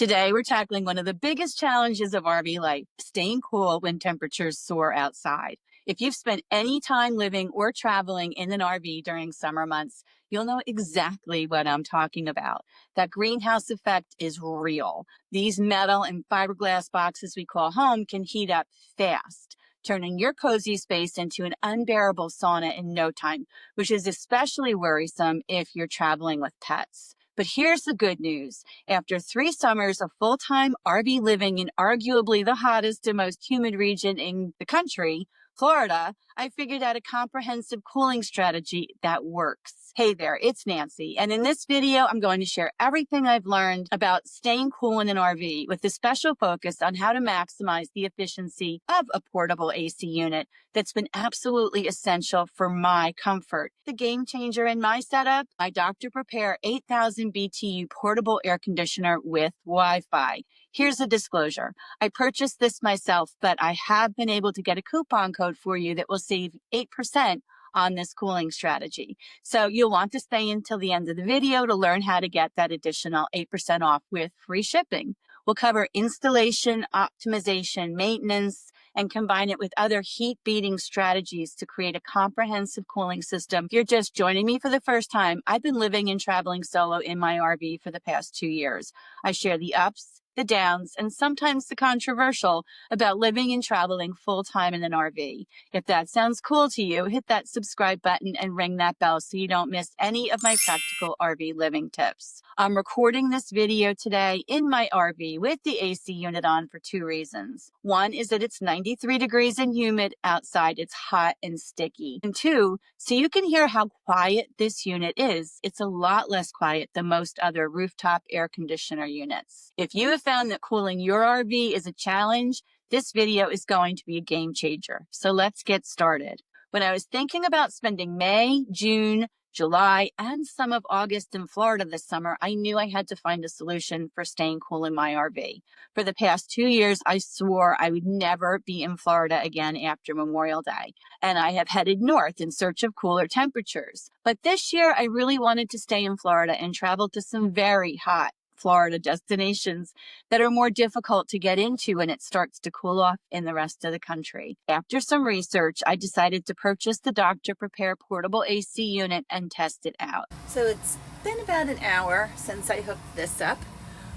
Today, we're tackling one of the biggest challenges of RV life, staying cool when temperatures soar outside. If you've spent any time living or traveling in an RV during summer months, you'll know exactly what I'm talking about. That greenhouse effect is real. These metal and fiberglass boxes we call home can heat up fast, turning your cozy space into an unbearable sauna in no time, which is especially worrisome if you're traveling with pets. But here's the good news. After 3 summers of full-time RV living in arguably the hottest and most humid region in the country, Florida, I figured out a comprehensive cooling strategy that works. Hey there, it's Nancy, and in this video, I'm going to share everything I've learned about staying cool in an RV with a special focus on how to maximize the efficiency of a portable AC unit that's been absolutely essential for my comfort. The game changer in my setup, my Dr. Prepare 8000 BTU portable air conditioner with Wi-Fi. Here's a disclosure. I purchased this myself, but I have been able to get a coupon code for you that will save 8% on this cooling strategy. So you'll want to stay until the end of the video to learn how to get that additional 8% off with free shipping. We'll cover installation, optimization, maintenance, and combine it with other heat-beating strategies to create a comprehensive cooling system. If you're just joining me for the first time, I've been living and traveling solo in my RV for the past 2 years. I share the ups, the downs, and sometimes the controversial about living and traveling full-time in an RV. If that sounds cool to you, hit that subscribe button and ring that bell so you don't miss any of my practical RV living tips. I'm recording this video today in my RV with the AC unit on for 2 reasons. One is that it's 93 degrees and humid outside. It's hot and sticky. And 2, so you can hear how quiet this unit is. It's a lot less quiet than most other rooftop air conditioner units. If you have found that cooling your RV is a challenge, this video is going to be a game changer. So let's get started. When I was thinking about spending May, June, July, and some of August in Florida this summer, I knew I had to find a solution for staying cool in my RV. For the past 2 years, I swore I would never be in Florida again after Memorial Day, and I have headed north in search of cooler temperatures. But this year, I really wanted to stay in Florida and travel to some very hot Florida destinations that are more difficult to get into when it starts to cool off in the rest of the country. After some research, I decided to purchase the Dr. Prepare portable AC unit and test it out. So it's been about an hour since I hooked this up.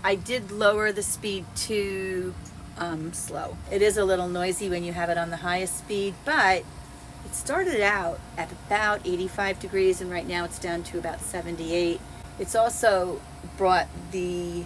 I did lower the speed to slow. It is a little noisy when you have it on the highest speed, but it started out at about 85 degrees and right now it's down to about 78. It's also brought the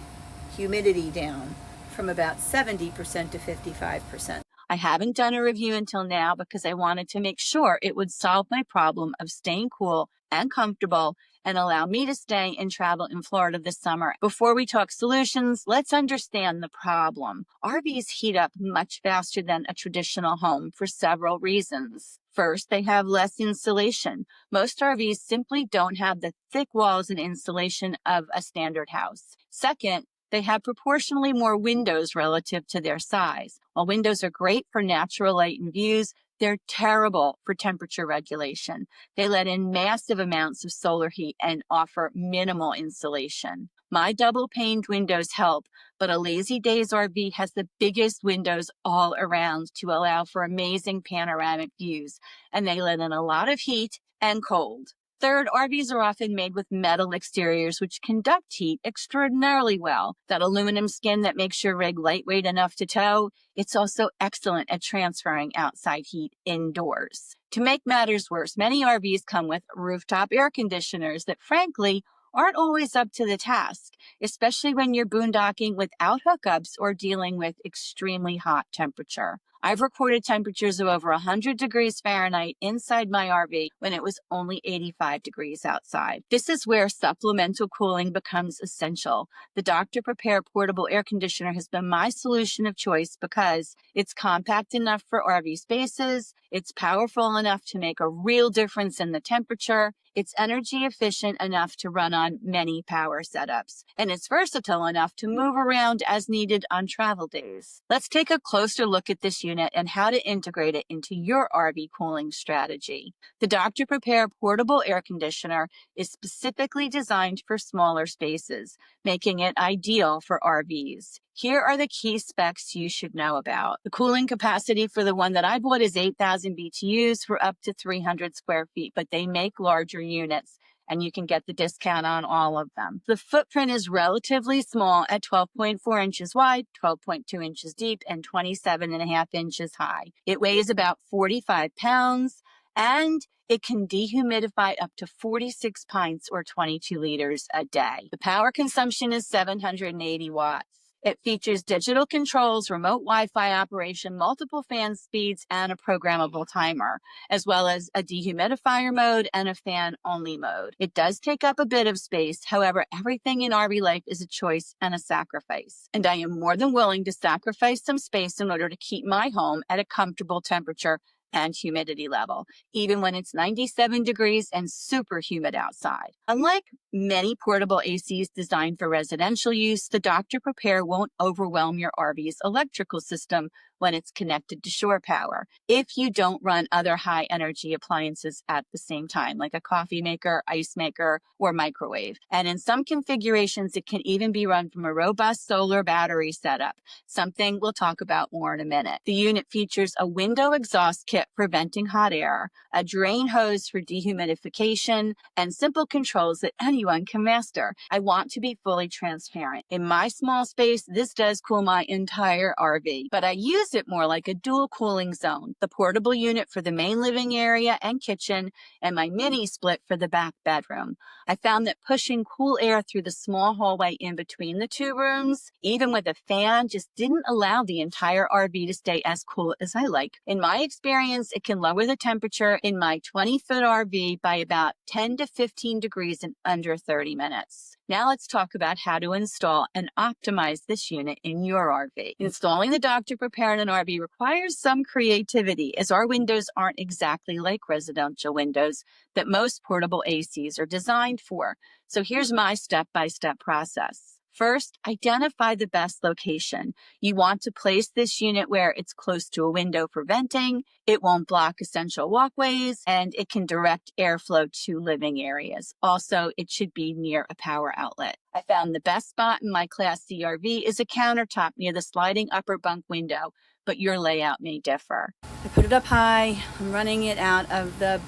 humidity down from about 70% to 55%. I haven't done a review until now because I wanted to make sure it would solve my problem of staying cool and comfortable and allow me to stay and travel in Florida this summer. Before we talk solutions, let's understand the problem. RVs heat up much faster than a traditional home for several reasons. First, they have less insulation. Most RVs simply don't have the thick walls and insulation of a standard house. Second, they have proportionally more windows relative to their size. While windows are great for natural light and views, they're terrible for temperature regulation. They let in massive amounts of solar heat and offer minimal insulation. My double-paned windows help, but a Lazy Days RV has the biggest windows all around to allow for amazing panoramic views, and they let in a lot of heat and cold. Third, RVs are often made with metal exteriors which conduct heat extraordinarily well. That aluminum skin that makes your rig lightweight enough to tow, it's also excellent at transferring outside heat indoors. To make matters worse, many RVs come with rooftop air conditioners that frankly aren't always up to the task, especially when you're boondocking without hookups or dealing with extremely hot temperature. I've recorded temperatures of over 100 degrees Fahrenheit inside my RV when it was only 85 degrees outside. This is where supplemental cooling becomes essential. The Dr. Prepare portable air conditioner has been my solution of choice because it's compact enough for RV spaces, it's powerful enough to make a real difference in the temperature, it's energy efficient enough to run on many power setups, and it's versatile enough to move around as needed on travel days. Let's take a closer look at this unit and how to integrate it into your RV cooling strategy. The Dr. Prepare portable air conditioner is specifically designed for smaller spaces, making it ideal for RVs. Here are the key specs you should know about. The cooling capacity for the one that I bought is 8,000 BTUs for up to 300 square feet, but they make larger units, and you can get the discount on all of them. The footprint is relatively small at 12.4 inches wide, 12.2 inches deep, and 27.5 inches high. It weighs about 45 pounds, and it can dehumidify up to 46 pints or 22 liters a day. The power consumption is 780 watts. It features digital controls, remote Wi-Fi operation, multiple fan speeds, and a programmable timer, as well as a dehumidifier mode and a fan-only mode. It does take up a bit of space. However, everything in RV life is a choice and a sacrifice. And I am more than willing to sacrifice some space in order to keep my home at a comfortable temperature and humidity level, even when it's 97 degrees and super humid outside. Unlike many portable ACs designed for residential use, the Dr. Prepare won't overwhelm your RV's electrical system when it's connected to shore power, if you don't run other high energy appliances at the same time, like a coffee maker, ice maker, or microwave. And in some configurations, it can even be run from a robust solar battery setup, something we'll talk about more in a minute. The unit features a window exhaust kit for venting hot air, a drain hose for dehumidification, and simple controls that anyone can master. I want to be fully transparent. In my small space, this does cool my entire RV, but I use it more like a dual cooling zone, the portable unit for the main living area and kitchen, and my mini split for the back bedroom. I found that pushing cool air through the small hallway in between the two rooms, even with a fan, just didn't allow the entire RV to stay as cool as I like. In my experience, it can lower the temperature in my 20-foot RV by about 10 to 15 degrees in under 30 minutes. Now let's talk about how to install and optimize this unit in your RV. Installing the Dr. Prepare in an RV requires some creativity, as our windows aren't exactly like residential windows that most portable ACs are designed for. So here's my step-by-step process. First, identify the best location. You want to place this unit where it's close to a window for venting, it won't block essential walkways, and it can direct airflow to living areas. Also, it should be near a power outlet. I found the best spot in my Class C RV is a countertop near the sliding upper bunk window, but your layout may differ. I put it up high, I'm running it out of the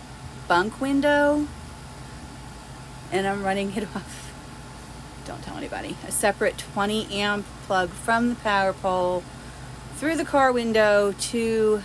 bunk window, and I'm running it off. Don't tell anybody. A separate 20 amp plug from the power pole through the car window to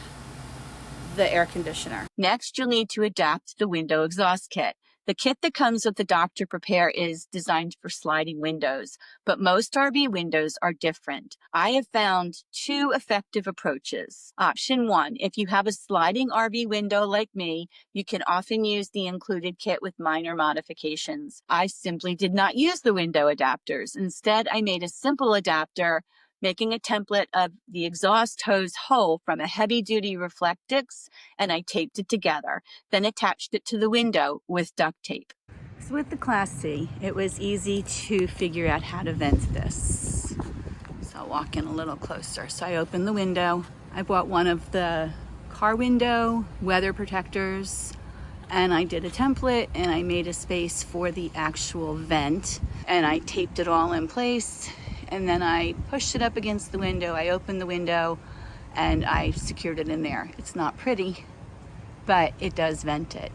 the air conditioner. Next, you'll need to adapt the window exhaust kit. The kit that comes with the Dr. Prepare is designed for sliding windows, but most RV windows are different. I have found two effective approaches. Option one, if you have a sliding RV window like me, you can often use the included kit with minor modifications. I simply did not use the window adapters. Instead, I made a simple adapter, making a template of the exhaust hose hole from a heavy-duty Reflectix, and I taped it together, then attached it to the window with duct tape. So with the Class C, it was easy to figure out how to vent this. So I'll walk in a little closer. So I opened the window. I bought one of the car window weather protectors, and I did a template, and I made a space for the actual vent, and I taped it all in place. And then I pushed it up against the window. I opened the window and I secured it in there. It's not pretty, but it does vent it.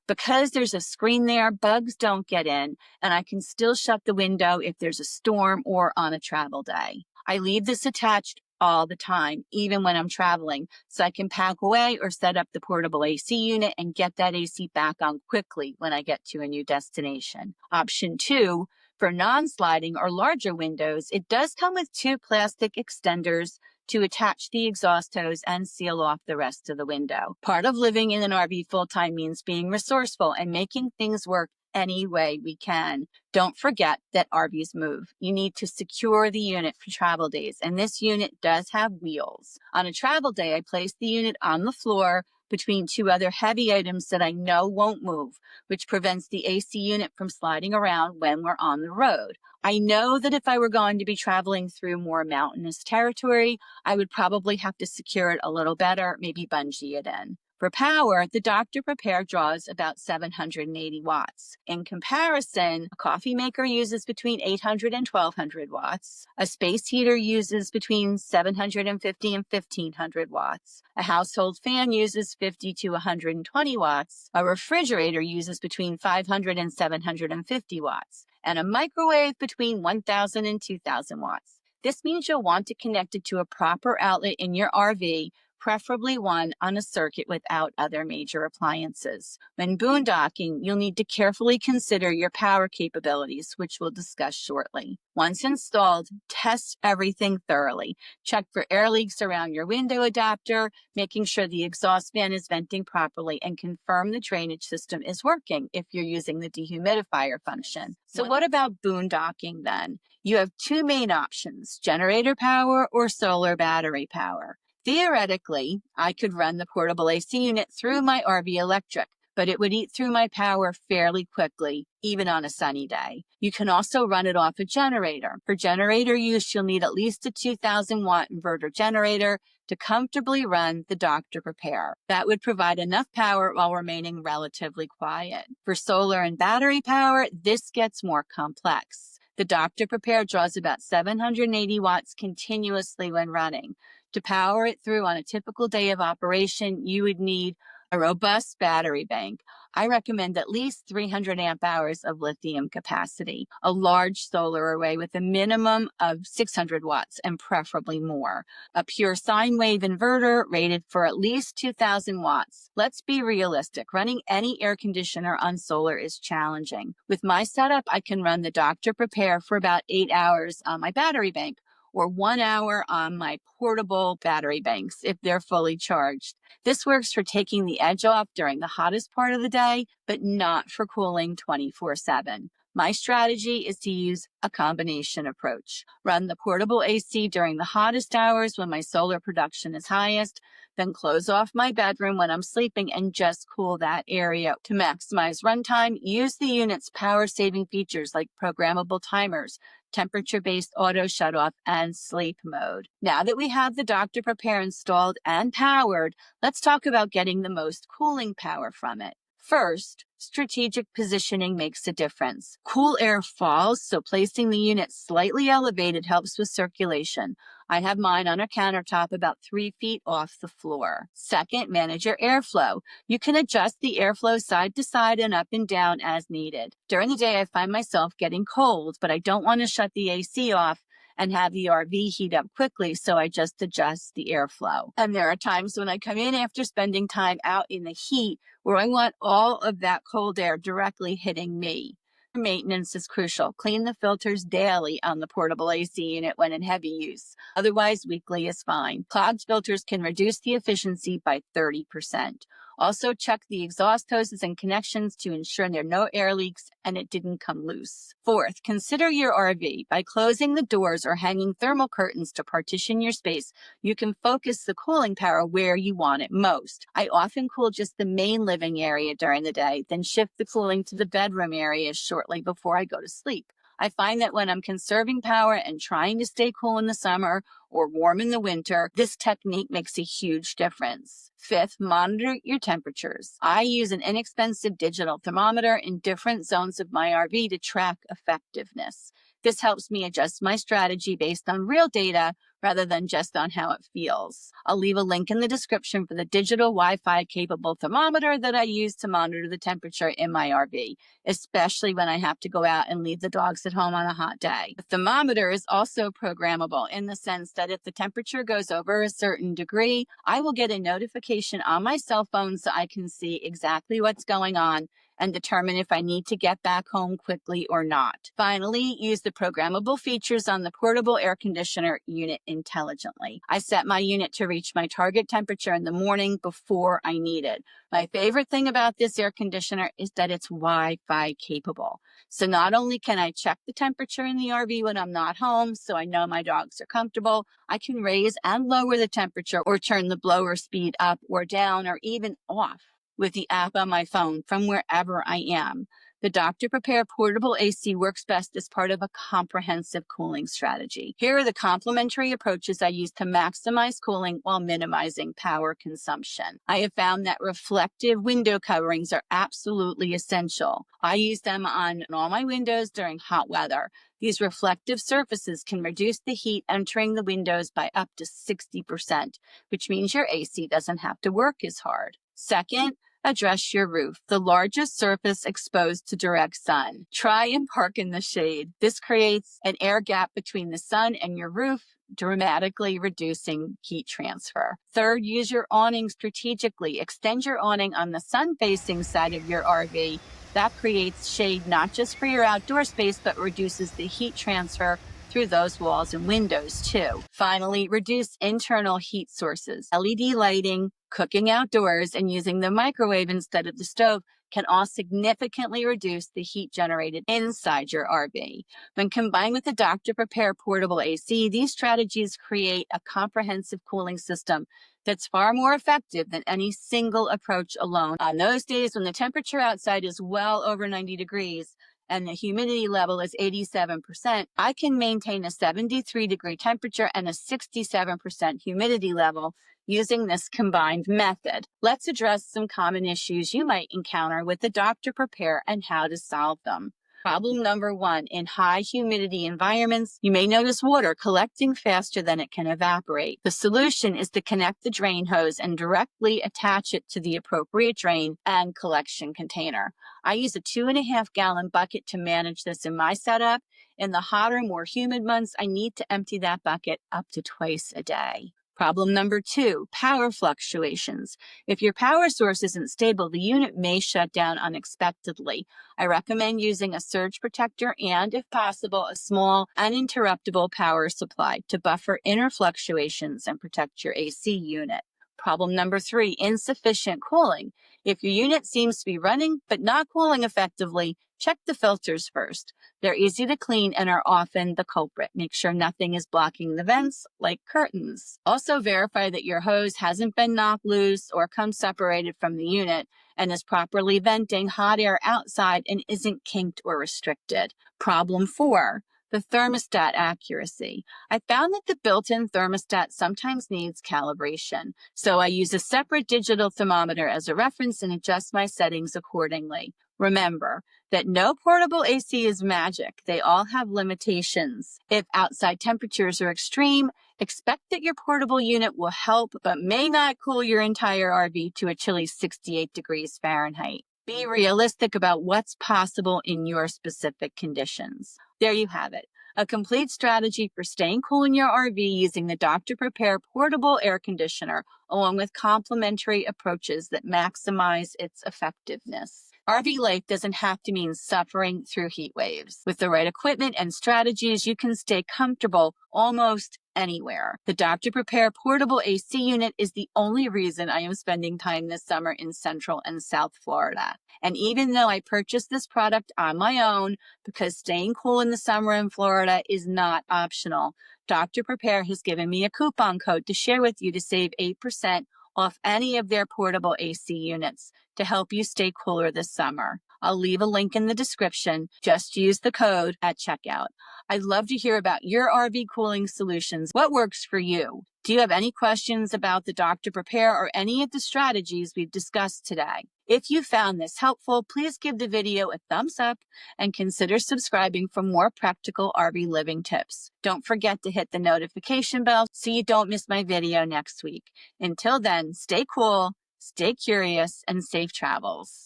Because there's a screen there, bugs don't get in, and I can still shut the window if there's a storm or on a travel day. I leave this attached all the time, even when I'm traveling, so I can pack away or set up the portable AC unit and get that AC back on quickly when I get to a new destination. Option two, for non-sliding or larger windows, it does come with two plastic extenders to attach the exhaust hose and seal off the rest of the window. Part of living in an RV full-time means being resourceful and making things work any way we can. Don't forget that RVs move. You need to secure the unit for travel days, and this unit does have wheels. On a travel day, I place the unit on the floor, between two other heavy items that I know won't move, which prevents the AC unit from sliding around when we're on the road. I know that if I were going to be traveling through more mountainous territory, I would probably have to secure it a little better, maybe bungee it in. For power, the Dr. Prepare draws about 780 watts. In comparison, a coffee maker uses between 800 and 1200 watts. A space heater uses between 750 and 1500 watts. A household fan uses 50 to 120 watts. A refrigerator uses between 500 and 750 watts. And a microwave between 1000 and 2000 watts. This means you'll want to connect it to a proper outlet in your RV, preferably one on a circuit without other major appliances. When boondocking, you'll need to carefully consider your power capabilities, which we'll discuss shortly. Once installed, test everything thoroughly. Check for air leaks around your window adapter, making sure the exhaust fan is venting properly, and confirm the drainage system is working if you're using the dehumidifier function. So what about boondocking then? You have two main options, generator power or solar battery power. Theoretically, I could run the portable AC unit through my RV electric, but it would eat through my power fairly quickly, even on a sunny day. You can also run it off a generator. For generator use, you'll need at least a 2000-watt inverter generator to comfortably run the Dr. Prepare. That would provide enough power while remaining relatively quiet. For solar and battery power, this gets more complex. The Dr. Prepare draws about 780 watts continuously when running. To power it through on a typical day of operation, you would need a robust battery bank. I recommend at least 300 amp hours of lithium capacity, a large solar array with a minimum of 600 watts and preferably more, a pure sine wave inverter rated for at least 2000 watts. Let's be realistic. Running any air conditioner on solar is challenging. With my setup, I can run the Dr. Prepare for about 8 hours on my battery bank, or 1 hour on my portable battery banks if they're fully charged. This works for taking the edge off during the hottest part of the day, but not for cooling 24/7. My strategy is to use a combination approach. Run the portable AC during the hottest hours when my solar production is highest, then close off my bedroom when I'm sleeping and just cool that area. To maximize runtime, use the unit's power-saving features like programmable timers, temperature-based auto shutoff, and sleep mode. Now that we have the Dr. Prepare installed and powered, let's talk about getting the most cooling power from it. First, strategic positioning makes a difference. Cool air falls, so placing the unit slightly elevated helps with circulation. I have mine on a countertop about 3 feet off the floor. Second, manage your airflow. You can adjust the airflow side to side and up and down as needed. During the day, I find myself getting cold, but I don't want to shut the AC off and have the RV heat up quickly, so I just adjust the airflow. And there are times when I come in after spending time out in the heat where I want all of that cold air directly hitting me. Maintenance is crucial. Clean the filters daily on the portable AC unit when in heavy use. Otherwise, weekly is fine. Clogged filters can reduce the efficiency by 30%. Also, check the exhaust hoses and connections to ensure there are no air leaks and it didn't come loose. Fourth, consider your RV. By closing the doors or hanging thermal curtains to partition your space, you can focus the cooling power where you want it most. I often cool just the main living area during the day, then shift the cooling to the bedroom area shortly before I go to sleep. I find that when I'm conserving power and trying to stay cool in the summer or warm in the winter, this technique makes a huge difference. Fifth, monitor your temperatures. I use an inexpensive digital thermometer in different zones of my RV to track effectiveness. This helps me adjust my strategy based on real data rather than just on how it feels. I'll leave a link in the description for the digital Wi-Fi capable thermometer that I use to monitor the temperature in my RV, especially when I have to go out and leave the dogs at home on a hot day. The thermometer is also programmable in the sense that if the temperature goes over a certain degree, I will get a notification on my cell phone so I can see exactly what's going on and determine if I need to get back home quickly or not. Finally, use the programmable features on the portable air conditioner unit intelligently. I set my unit to reach my target temperature in the morning before I need it. My favorite thing about this air conditioner is that it's Wi-Fi capable. So not only can I check the temperature in the RV when I'm not home, so I know my dogs are comfortable, I can raise and lower the temperature or turn the blower speed up or down or even off with the app on my phone from wherever I am. The Dr. Prepare portable AC works best as part of a comprehensive cooling strategy. Here are the complementary approaches I use to maximize cooling while minimizing power consumption. I have found that reflective window coverings are absolutely essential. I use them on all my windows during hot weather. These reflective surfaces can reduce the heat entering the windows by up to 60%, which means your AC doesn't have to work as hard. Second, address your roof, the largest surface exposed to direct sun. Try and park in the shade. This creates an air gap between the sun and your roof, dramatically reducing heat transfer. Third, use your awning strategically. Extend your awning on the sun-facing side of your RV. That creates shade not just for your outdoor space, but reduces the heat transfer through those walls and windows too. Finally, reduce internal heat sources. LED lighting, cooking outdoors, and using the microwave instead of the stove can all significantly reduce the heat generated inside your RV. When combined with the Dr. Prepare portable AC, these strategies create a comprehensive cooling system that's far more effective than any single approach alone. On those days when the temperature outside is well over 90 degrees, and the humidity level is 87%, I can maintain a 73-degree temperature and a 67% humidity level using this combined method. Let's address some common issues you might encounter with the Dr. Prepare and how to solve them. Problem number one, in high humidity environments, you may notice water collecting faster than it can evaporate. The solution is to connect the drain hose and directly attach it to the appropriate drain and collection container. I use a 2.5-gallon bucket to manage this in my setup. In the hotter, more humid months, I need to empty that bucket up to twice a day. Problem number two, power fluctuations. If your power source isn't stable, the unit may shut down unexpectedly. I recommend using a surge protector and, if possible, a small, uninterruptible power supply to buffer inner fluctuations and protect your AC unit. Problem number three, insufficient cooling. If your unit seems to be running but not cooling effectively, check the filters first. They're easy to clean and are often the culprit. Make sure nothing is blocking the vents, like curtains. Also verify that your hose hasn't been knocked loose or come separated from the unit and is properly venting hot air outside and isn't kinked or restricted. Problem four, the thermostat accuracy. I found that the built-in thermostat sometimes needs calibration, so I use a separate digital thermometer as a reference and adjust my settings accordingly. Remember that no portable AC is magic. They all have limitations. If outside temperatures are extreme, expect that your portable unit will help but may not cool your entire RV to a chilly 68 degrees Fahrenheit. Be realistic about what's possible in your specific conditions. There you have it. A complete strategy for staying cool in your RV using the Dr. Prepare portable air conditioner, along with complementary approaches that maximize its effectiveness. RV life doesn't have to mean suffering through heat waves. With the right equipment and strategies, you can stay comfortable almost anywhere. The Dr. Prepare portable AC unit is the only reason I am spending time this summer in Central and South Florida. And even though I purchased this product on my own because staying cool in the summer in Florida is not optional, Dr. Prepare has given me a coupon code to share with you to save 8% off any of their portable AC units to help you stay cooler this summer. I'll leave a link in the description. Just use the code at checkout. I'd love to hear about your RV cooling solutions. What works for you? Do you have any questions about the Dr. Prepare or any of the strategies we've discussed today? If you found this helpful, please give the video a thumbs up and consider subscribing for more practical RV living tips. Don't forget to hit the notification bell so you don't miss my video next week. Until then, stay cool, stay curious, and safe travels.